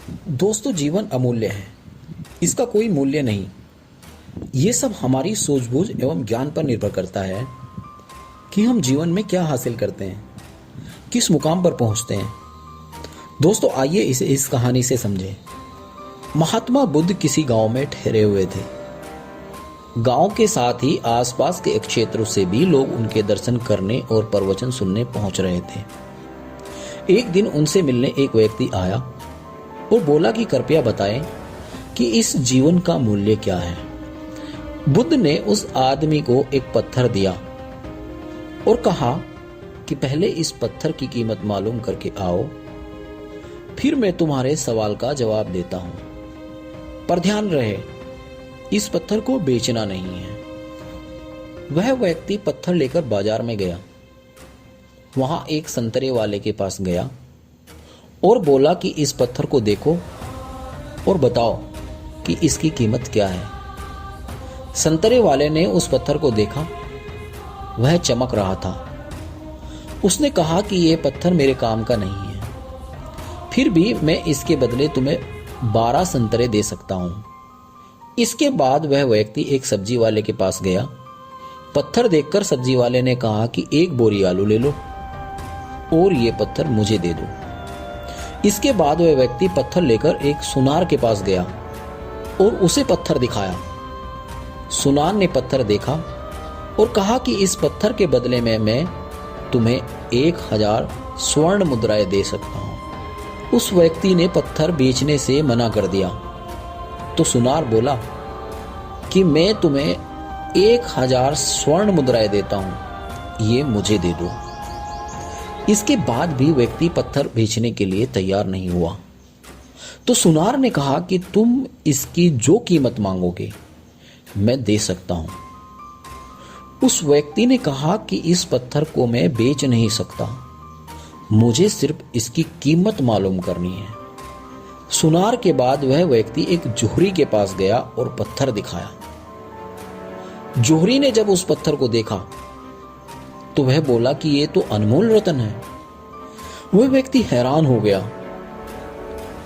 दोस्तों, जीवन अमूल्य है, इसका कोई मूल्य नहीं। ये सब हमारी सूझबूझ एवं ज्ञान पर निर्भर करता है कि हम जीवन में क्या हासिल करते हैं, किस मुकाम पर पहुंचते हैं। दोस्तों, आइए इसे इस कहानी से समझें। महात्मा बुद्ध किसी गांव में ठहरे हुए थे। गांव के साथ ही आसपास के क्षेत्रों से भी लोग उनके दर्शन करने और प्रवचन सुनने पहुंच रहे थे। एक दिन उनसे मिलने एक व्यक्ति आया और बोला कि कृपया बताएं कि इस जीवन का मूल्य क्या है। बुद्ध ने उस आदमी को एक पत्थर दिया और कहा कि पहले इस पत्थर की कीमत मालूम करके आओ, फिर मैं तुम्हारे सवाल का जवाब देता हूं। पर ध्यान रहे, इस पत्थर को बेचना नहीं है। वह व्यक्ति पत्थर लेकर बाजार में गया। वहां एक संतरे वाले के पास गया और बोला कि इस पत्थर को देखो और बताओ कि इसकी कीमत क्या है। संतरे वाले ने उस पत्थर को देखा, वह चमक रहा था। उसने कहा कि यह पत्थर मेरे काम का नहीं है, फिर भी मैं इसके बदले तुम्हें 12 संतरे दे सकता हूं। इसके बाद वह व्यक्ति एक सब्जी वाले के पास गया। पत्थर देखकर सब्जी वाले ने कहा कि एक बोरी आलू ले लो और ये पत्थर मुझे दे दो। इसके बाद वह व्यक्ति पत्थर लेकर एक सुनार के पास गया और उसे पत्थर दिखाया। सुनार ने पत्थर देखा और कहा कि इस पत्थर के बदले में मैं तुम्हें 1000 स्वर्ण मुद्राएं दे सकता हूं। उस व्यक्ति ने पत्थर बेचने से मना कर दिया तो सुनार बोला कि मैं तुम्हें 1000 स्वर्ण मुद्राएं देता हूं, ये मुझे दे दो। इसके बाद भी व्यक्ति पत्थर बेचने के लिए तैयार नहीं हुआ तो सुनार ने कहा कि तुम इसकी जो कीमत मांगोगे मैं दे सकता हूं। उस व्यक्ति ने कहा कि इस पत्थर को मैं बेच नहीं सकता, मुझे सिर्फ इसकी कीमत मालूम करनी है। सुनार के बाद वह व्यक्ति एक जोहरी के पास गया और पत्थर दिखाया। जोहरी ने जब उस पत्थर को देखा तो वह बोला कि यह तो अनमोल रत्न है। वह व्यक्ति हैरान हो गया।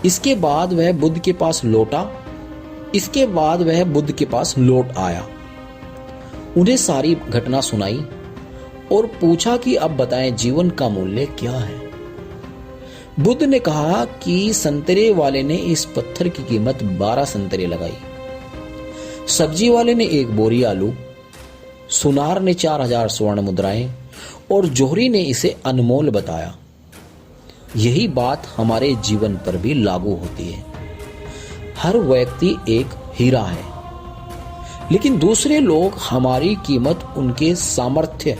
इसके बाद वह बुद्ध के पास लौट आया। उन्हें सारी घटना सुनाई और पूछा कि अब बताएं जीवन का मूल्य क्या है। बुद्ध ने कहा कि संतरे वाले ने इस पत्थर की कीमत 12 संतरे लगाई, सब्जी वाले ने एक बोरी आलू, सुनार ने 4000 स्वर्ण मुद्राएं और जोहरी ने इसे अनमोल बताया। यही बात हमारे जीवन पर भी लागू होती है। हर व्यक्ति एक हीरा है, लेकिन दूसरे लोग हमारी कीमत उनके सामर्थ्य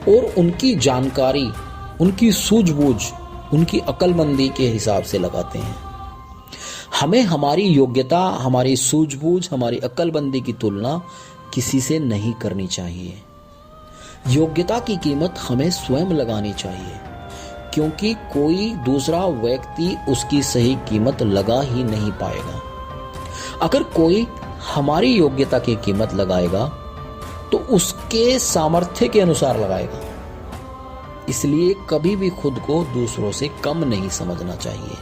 और उनकी जानकारी, उनकी सूझबूझ, उनकी अक्लमंदी के हिसाब से लगाते हैं। हमें हमारी योग्यता, हमारी सूझबूझ, हमारी अक्लमंदी की तुलना किसी से नहीं करनी चाहिए। योग्यता की कीमत हमें स्वयं लगानी चाहिए, क्योंकि कोई दूसरा व्यक्ति उसकी सही कीमत लगा ही नहीं पाएगा। अगर कोई हमारी योग्यता की कीमत लगाएगा तो उसके सामर्थ्य के अनुसार लगाएगा। इसलिए कभी भी खुद को दूसरों से कम नहीं समझना चाहिए।